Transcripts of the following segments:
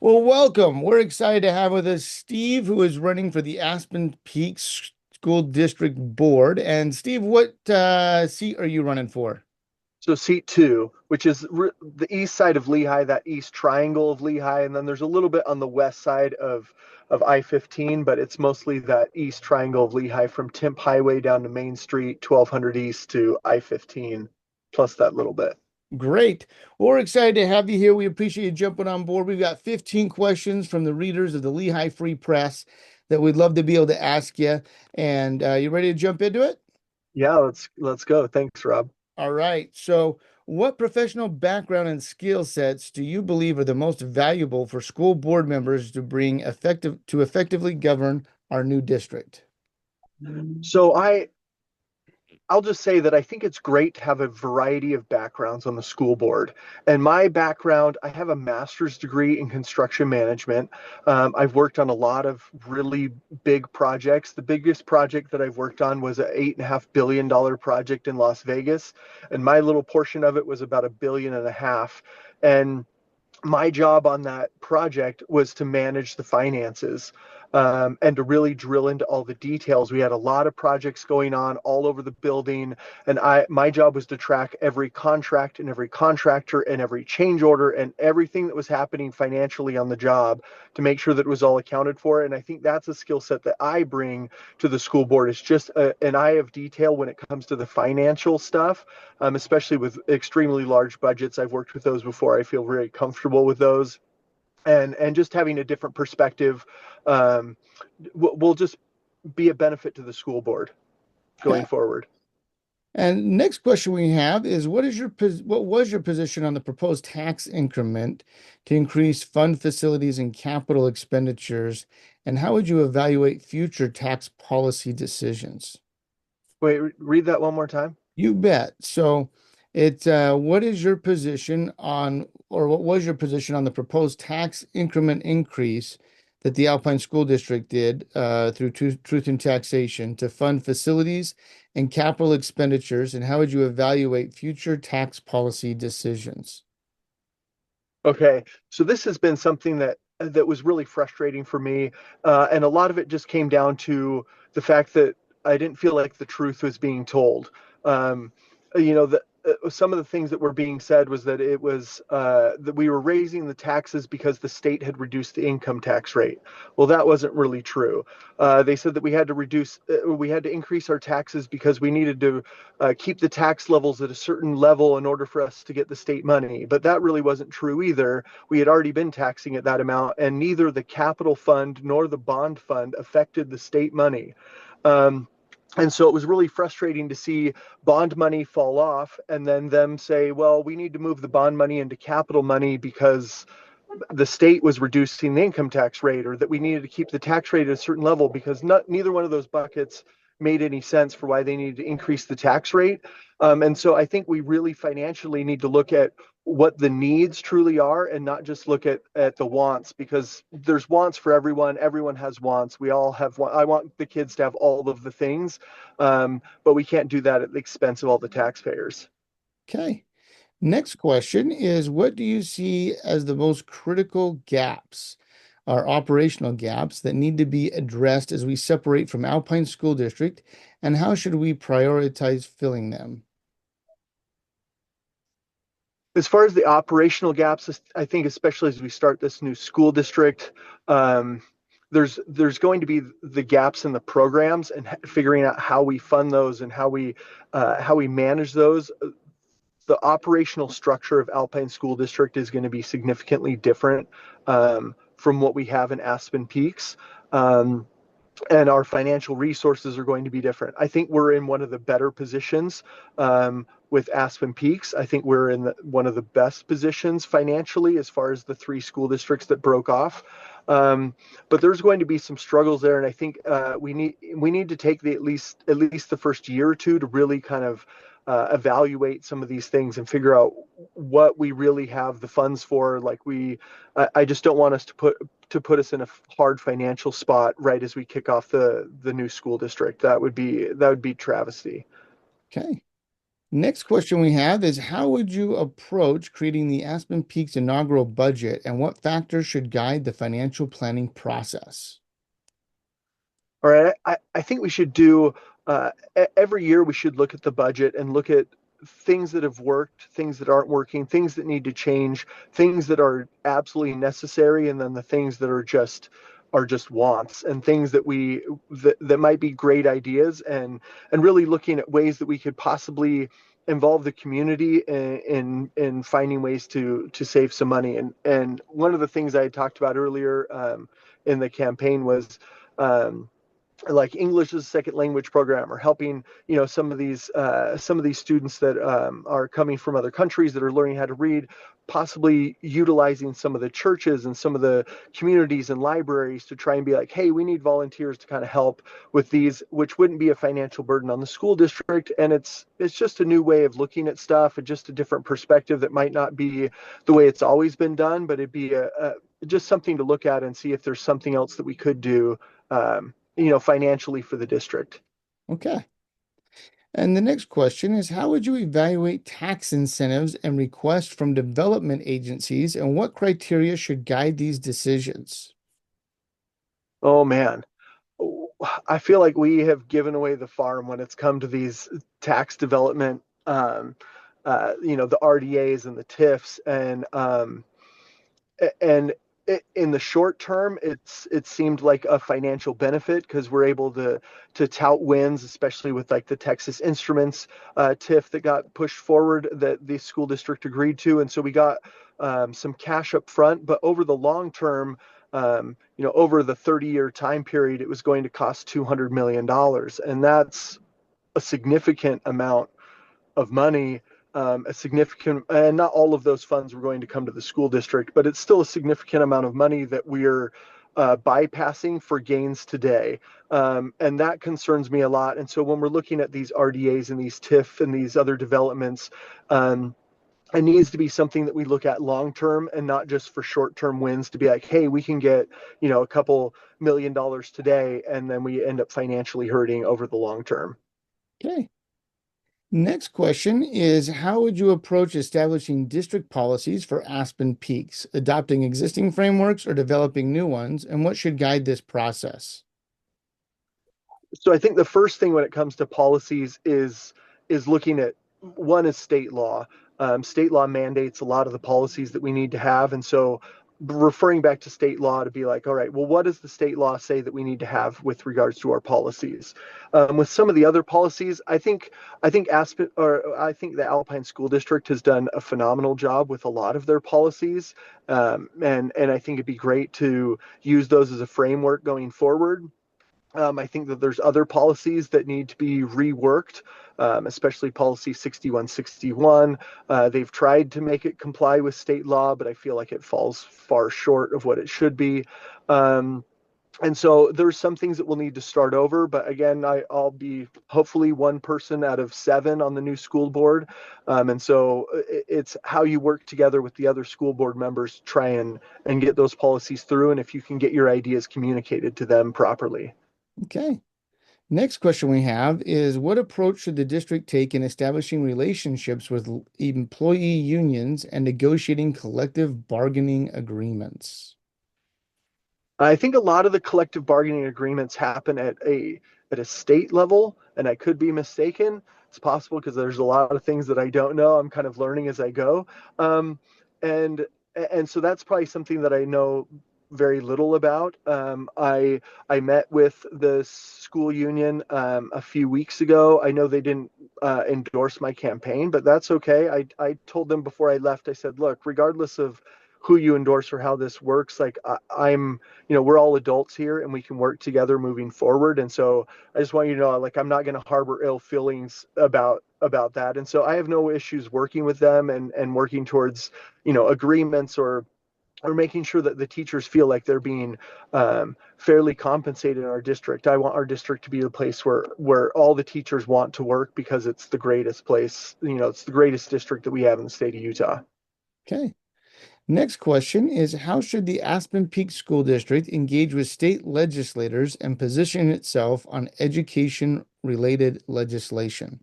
Well, welcome. We're excited to have with us Steve, who is running for the Aspen Peaks School District Board. And Steve, what seat are you running for? So seat two, which is the east side of Lehi, that east triangle of Lehi, and then there's a little bit on the west side of I-15, but it's mostly that east triangle of Lehi from Timp Highway down to Main Street, 1200 East to I-15, plus that little bit. Great. Well, we're excited to have you here. We appreciate you jumping on board. We've got 15 questions from the readers of the Lehi Free Press that we'd love to be able to ask you. And you ready to jump into it? Yeah, let's go. Thanks, Rob. All right. So, what professional background and skill sets do you believe are the most valuable for school board members to bring effectively govern our new district? So I'll just say that I think it's great to have a variety of backgrounds on the school board. And my background, I have a master's degree in construction management. I've worked on a lot of really big projects. The biggest project that I've worked on was an $8.5 billion project in Las Vegas, and my little portion of it was about $1.5 billion. And my job on that project was to manage the finances, and to really drill into all the details. We had a lot of projects going on all over the building, and my job was to track every contract and every contractor and every change order and everything that was happening financially on the job to make sure that it was all accounted for. And I think that's a skill set that I bring to the school board. It's just an eye of detail when it comes to the financial stuff, especially with extremely large budgets. I've worked with those before. I feel very comfortable with those, and just having a different perspective um, will just be a benefit to the school board Okay. going forward. And next question we have is what was your position on the proposed tax increment to increase fund facilities and capital expenditures, and how would you evaluate future tax policy decisions? Wait, read that one more time. You bet. So it's what is your position on, or what was your position on the proposed tax increment increase that the Alpine School District did through Truth in Taxation to fund facilities and capital expenditures, and how would you evaluate future tax policy decisions? Okay, so this has been something that was really frustrating for me, and a lot of it just came down to the fact that I didn't feel like the truth was being told. Um, some of the things that were being said was that it was that we were raising the taxes because the state had reduced the income tax rate. Well, that wasn't really true. They said that we had to increase our taxes because we needed to keep the tax levels at a certain level in order for us to get the state money. But that really wasn't true either. We had already been taxing at that amount, and neither the capital fund nor the bond fund affected the state money. Um, and so it was really frustrating to see bond money fall off and then them say, well, we need to move the bond money into capital money because the state was reducing the income tax rate, or that we needed to keep the tax rate at a certain level, because neither one of those buckets made any sense for why they needed to increase the tax rate. And so I think we really financially need to look at what the needs truly are and not just look at the wants, because there's wants for everyone. Everyone has wants. We all have I want the kids to have all of the things, but we can't do that at the expense of all the taxpayers. Okay. Next question is what do you see as the most critical gaps or operational gaps that need to be addressed as we separate from Alpine School District, and how should we prioritize filling them? As far as the operational gaps, I think especially as we start this new school district, um, there's going to be the gaps in the programs and figuring out how we fund those and how we manage those. The operational structure of Alpine School District is going to be significantly different from what we have in Aspen Peaks. And our financial resources are going to be different. I think we're in one of the better positions with Aspen Peaks. I think we're in one of the best positions financially as far as the three school districts that broke off. Um, but there's going to be some struggles there, and I think we need to take at least the first year or two to really kind of evaluate some of these things and figure out what we really have the funds for. I just don't want us to put us in a hard financial spot right as we kick off the new school district. That would be travesty. Okay. Next question we have is how would you approach creating the Aspen Peaks inaugural budget and what factors should guide the financial planning process? All right, I think we should do every year we should look at the budget and look at things that have worked, things that aren't working, things that need to change, things that are absolutely necessary, and then the things that are just wants and things that that might be great ideas and really looking at ways that we could possibly involve the community in finding ways to save some money. And one of the things I had talked about earlier in the campaign was um, like English as a second language program, or helping some of these students that are coming from other countries that are learning how to read, possibly utilizing some of the churches and some of the communities and libraries to try and be like, hey, we need volunteers to kind of help with these, which wouldn't be a financial burden on the school district. And it's just a new way of looking at stuff and just a different perspective that might not be the way it's always been done, but it'd be a just something to look at and see if there's something else that we could do financially for the district. Okay. And the next question is how would you evaluate tax incentives and requests from development agencies and what criteria should guide these decisions? Oh man, I feel like we have given away the farm when it's come to these tax development, the RDAs and the TIFs, and in the short term, it seemed like a financial benefit because we're able to tout wins, especially with like the Texas Instruments TIF that got pushed forward that the school district agreed to, and so we got some cash up front. But over the long term, over the 30-year time period, it was going to cost $200 million, and that's a significant amount of money, a significant, and not all of those funds were going to come to the school district, but it's still a significant amount of money that we're bypassing for gains today. And that concerns me a lot. And so when we're looking at these RDAs and these TIF and these other developments, it needs to be something that we look at long term and not just for short term wins to be like, hey, we can get, a couple $1 million today, and then we end up financially hurting over the long term. Okay. Next question is how would you approach establishing district policies for Aspen Peaks, adopting existing frameworks or developing new ones, and what should guide this process? So I think the first thing when it comes to policies is looking at one is state law. State law mandates a lot of the policies that we need to have, and so referring back to state law to be like, all right, well, what does the state law say that we need to have with regards to our policies? With some of the other policies, I think the Alpine School District has done a phenomenal job with a lot of their policies, and I think it'd be great to use those as a framework going forward. I think that there's other policies that need to be reworked, especially policy 6161. They've tried to make it comply with state law, but I feel like it falls far short of what it should be. Um, and so there's some things that we'll need to start over. But again, I'll be hopefully one person out of seven on the new school board. And so it's how you work together with the other school board members to try and get those policies through. And if you can get your ideas communicated to them properly. Okay. Next question we have is what approach should the district take in establishing relationships with employee unions and negotiating collective bargaining agreements? I think a lot of the collective bargaining agreements happen at a state level, and I could be mistaken. It's possible because there's a lot of things that I don't know. I'm kind of learning as I go, um, and and so that's probably something that I know very little about. I met with the school union a few weeks ago. I know they didn't endorse my campaign, but that's okay. I told them before I left. I said, look, regardless of who you endorse or how this works, like I'm we're all adults here and we can work together moving forward. And so I just want you to know, like, I'm not going to harbor ill feelings about that. And so I have no issues working with them and working towards, agreements or making sure that the teachers feel like they're being fairly compensated in our district. I want our district to be the place where all the teachers want to work because it's the greatest place, it's the greatest district that we have in the state of Utah. Okay. Next question is how should the Aspen Peak School District engage with state legislators and position itself on education related legislation?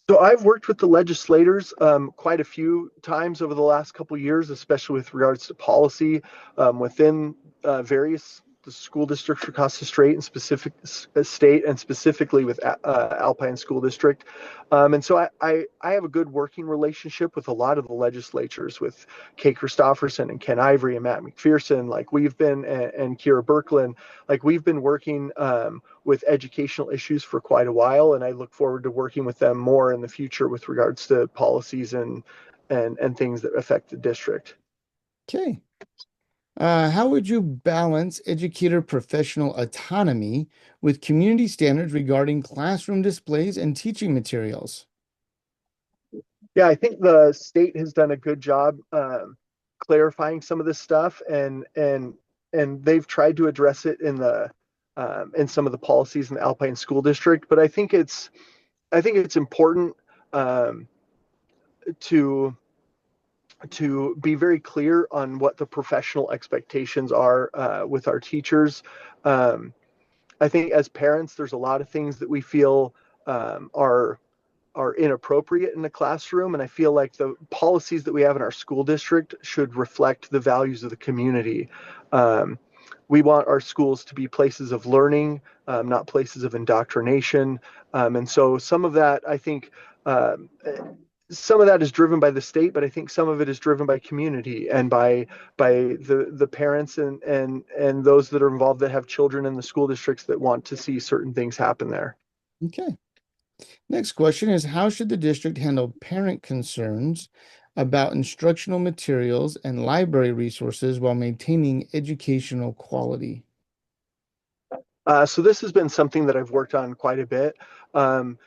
So I've worked with the legislators quite a few times over the last couple of years, especially with regards to policy within various the school districts across the state and state, and specifically with Alpine School District. And so I have a good working relationship with a lot of the legislatures, with Kay Christopherson and Ken Ivory and Matt McPherson, like we've been, and Kira Birkeland, like we've been working with educational issues for quite a while, and I look forward to working with them more in the future with regards to policies and things that affect the district. Okay. How would you balance educator professional autonomy with community standards regarding classroom displays and teaching materials? Yeah, I think the state has done a good job clarifying some of this stuff, and they've tried to address it in some of the policies in the Alpine School District. But I think it's important um, to be very clear on what the professional expectations are with our teachers. Um, I think as parents, there's a lot of things that we feel are inappropriate in the classroom, and I feel like the policies that we have in our school district should reflect the values of the community. Um, we want our schools to be places of learning, not places of indoctrination. And so some of that, I think, um, some of that is driven by the state, but I think some of it is driven by community and by the parents and those that are involved that have children in the school districts that want to see certain things happen there. Okay. Next question is, how should the district handle parent concerns about instructional materials and library resources while maintaining educational quality? So this has been something that I've worked on quite a bit. Um,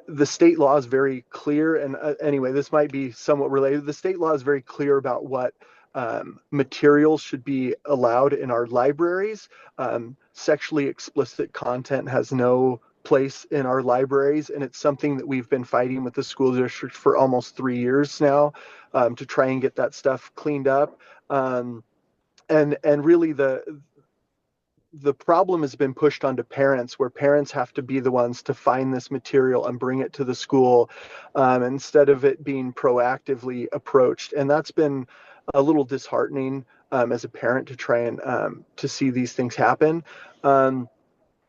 the state law is very clear, and anyway, this might be somewhat related. The state law is very clear about what materials should be allowed in our libraries. Sexually explicit content has no place in our libraries, and it's something that we've been fighting with the school district for almost 3 years now, to try and get that stuff cleaned up. Um, and really the problem has been pushed onto parents, where parents have to be the ones to find this material and bring it to the school, instead of it being proactively approached. And that's been a little disheartening, as a parent, to try and to see these things happen. Um,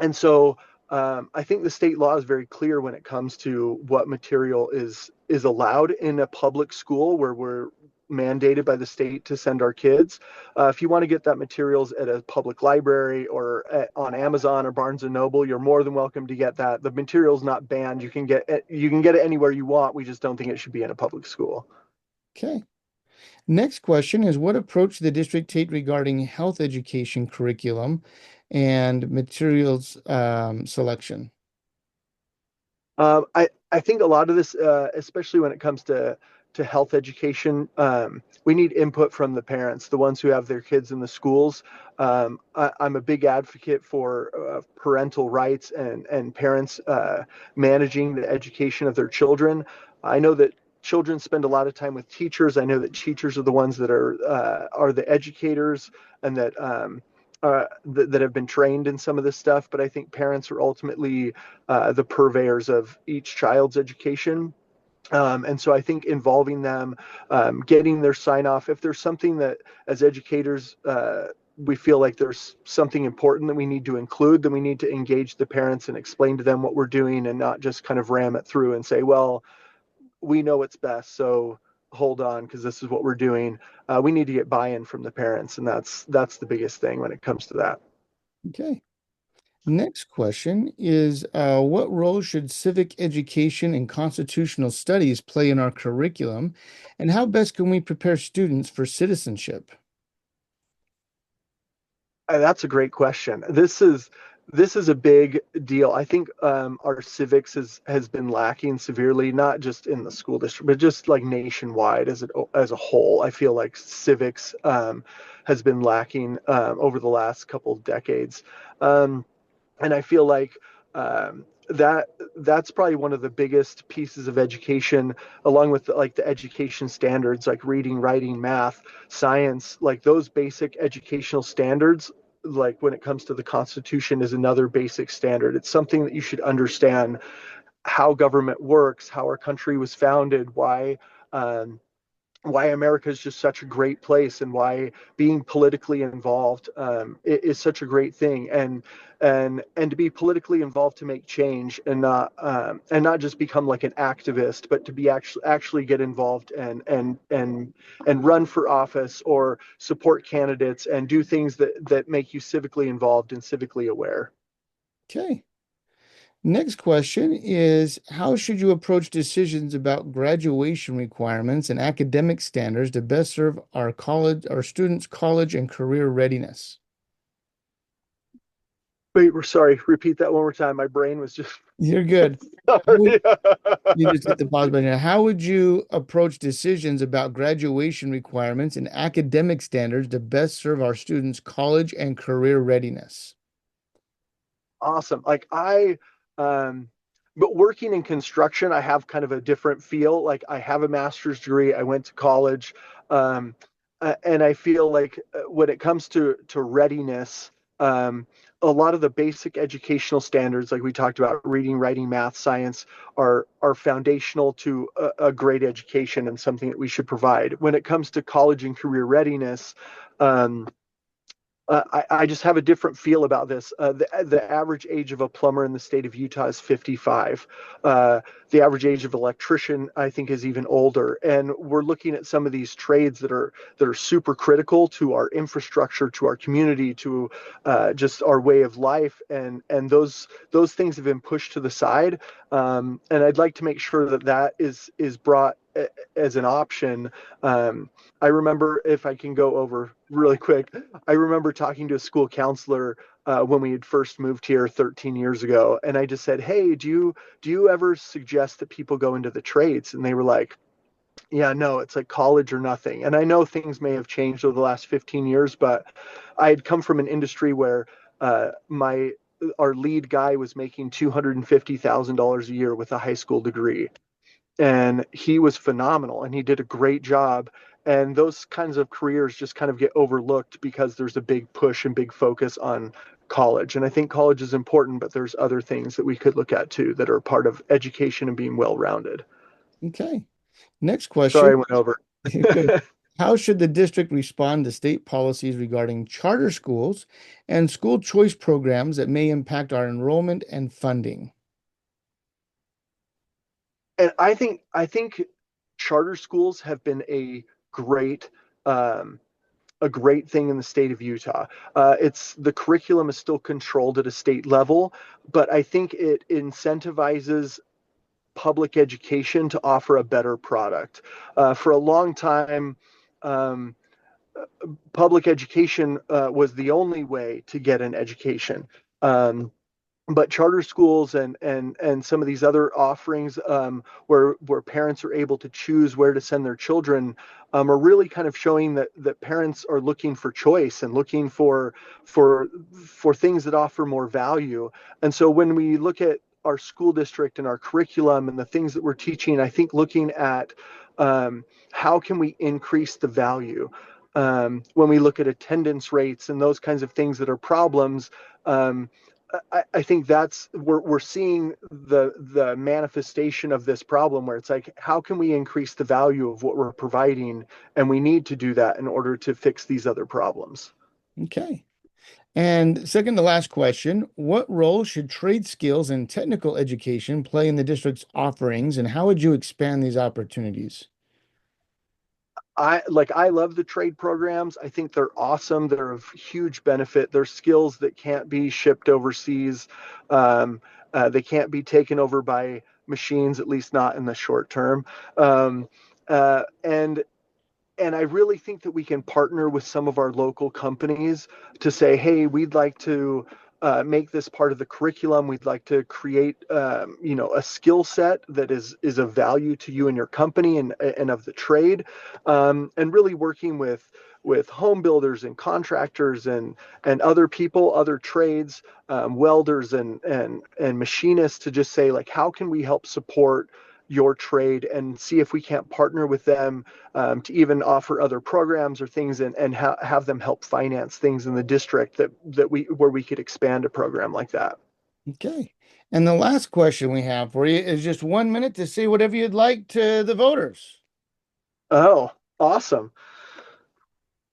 and so I think the state law is very clear when it comes to what material is allowed in a public school where we're mandated by the state to send our kids. If you want to get that materials at a public library or on Amazon or Barnes and Noble, you're more than welcome to get that. The material's not banned. You can get it anywhere you want. We just don't think it should be in a public school. Okay. Next question is, what approach the district take regarding health education curriculum and materials selection? I think a lot of this, especially when it comes to health education, we need input from the parents, the ones who have their kids in the schools. I'm a big advocate for parental rights and parents managing the education of their children. I know that children spend a lot of time with teachers. I know that teachers are the ones that are the educators, and that have been trained in some of this stuff. But I think parents are ultimately the purveyors of each child's education. And so I think involving them, getting their sign off, if there's something that as educators, we feel like there's something important that we need to include, then we need to engage the parents and explain to them what we're doing, and not just kind of ram it through and say, well, we know what's best, so hold on, because this is what we're doing. We need to get buy-in from the parents, and that's the biggest thing when it comes to that. Okay. Next question is, what role should civic education and constitutional studies play in our curriculum, and how best can we prepare students for citizenship? That's a great question. This is a big deal. I think our civics has been lacking severely, not just in the school district, but just like nationwide as a whole. I feel like civics has been lacking over the last couple of decades. Um, and I feel like that's probably one of the biggest pieces of education, along with like the education standards, like reading, writing, math, science, like those basic educational standards. Like when it comes to the Constitution, is another basic standard. It's something that you should understand how government works, how our country was founded, um, why America is just such a great place, and why being politically involved is such a great thing, and to be politically involved to make change, and not just become like an activist, but to be actually get involved and run for office or support candidates and do things that make you civically involved and civically aware. Okay. Next question is, how should you approach decisions about graduation requirements and academic standards to best serve our students' college and career readiness? Wait, we're sorry. Repeat that one more time. My brain was just You're good. sorry. You just hit the pause button. How would you approach decisions about graduation requirements and academic standards to best serve our students' college and career readiness? Awesome. Um, but working in construction, I have kind of a different feel. Like I have a master's degree, I went to college, um, and I feel like when it comes to readiness, um, a lot of the basic educational standards, like we talked about, reading, writing, math, science, are foundational to a great education and something that we should provide. When it comes to college and career readiness, um, I just have a different feel about this. The average age of a plumber in the state of Utah is 55. The average age of electrician, I think, is even older. And we're looking at some of these trades that are super critical to our infrastructure, to our community, to just our way of life. And those things have been pushed to the side. And I'd like to make sure that that is brought as an option. I remember, if I can go over really quick, I remember talking to a school counselor when we had first moved here 13 years ago, and I just said, "Hey, do you ever suggest that people go into the trades?" And they were like, "Yeah, no, it's like college or nothing." And I know things may have changed over the last 15 years, but I had come from an industry where my our lead guy was making $250,000 a year with a high school degree, and he was phenomenal and he did a great job. And those kinds of careers just kind of get overlooked because there's a big push and big focus on college. And I think college is important, but there's other things that we could look at too that are part of education and being well rounded. Okay. Next Sorry, question. I went over. Good. How should the district respond to state policies regarding charter schools and school choice programs that may impact our enrollment and funding? And I think charter schools have been great um, a great thing in the state of Utah. It's the curriculum is still controlled at a state level, but I think it incentivizes public education to offer a better product. For a long time, um, public education was the only way to get an education. Um, but charter schools and some of these other offerings where parents are able to choose where to send their children are really kind of showing that parents are looking for choice and looking for for things that offer more value. And so when we look at our school district and our curriculum and the things that we're teaching, I think looking at how can we increase the value. When we look at attendance rates and those kinds of things that are problems, um, I think that's we're seeing the manifestation of this problem where it's like, how can we increase the value of what we're providing? And we need to do that in order to fix these other problems. Okay. And second to last question, what role should trade skills and technical education play in the district's offerings, and how would you expand these opportunities? I love the trade programs. I think they're awesome. They're of huge benefit. They're skills that can't be shipped overseas. Um, they can't be taken over by machines, at least not in the short term. Um, and I really think that we can partner with some of our local companies to say, hey, we'd like to make this part of the curriculum. We'd like to create, a skill set that is of value to you and your company and of the trade, and really working with home builders and contractors and other people, other trades, welders and machinists to just say, like, how can we help support your trade and see if we can't partner with them to even offer other programs or things and have them help finance things in the district that we where we could expand a program like that. Okay. And the last question we have for you is just 1 minute to say whatever you'd like to the voters. Oh, awesome.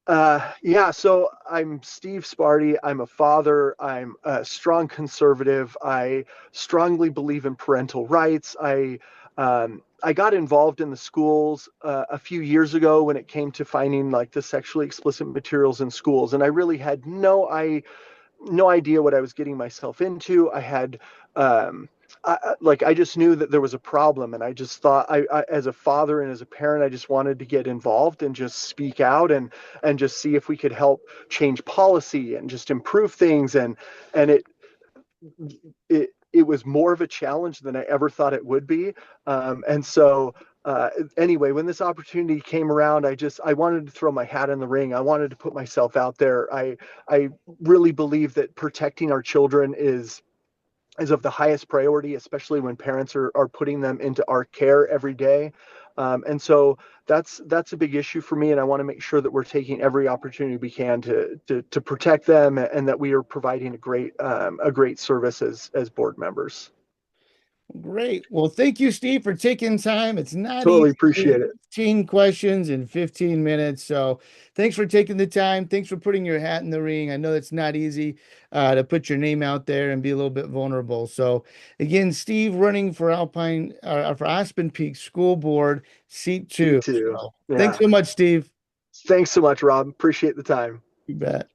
Yeah, so I'm Steve Sparti. I'm a father. I'm a strong conservative. I strongly believe in parental rights. I got involved in the schools a few years ago when it came to finding like the sexually explicit materials in schools, and I really had no idea what I was getting myself into. I had I just knew that there was a problem, and I just thought as a father and as a parent, I just wanted to get involved and just speak out and just see if we could help change policy and just improve things. And it was more of a challenge than I ever thought it would be. And so anyway, when this opportunity came around, I wanted to throw my hat in the ring. I wanted to put myself out there. I really believe that protecting our children is of the highest priority, especially when parents are putting them into our care every day. And so that's a big issue for me, and I want to make sure that we're taking every opportunity we can to protect them, and that we are providing a great service as board members. Great. Well, thank you, Steve, for taking time. It's not easy Totally to do appreciate it. 15 questions in 15 minutes. So thanks for taking the time. Thanks for putting your hat in the ring. I know it's not easy to put your name out there and be a little bit vulnerable. So again, Steve running for for Aspen Peak School Board, seat two. C2. So thanks Yeah. so much, Steve. Thanks so much, Rob. Appreciate the time. You bet.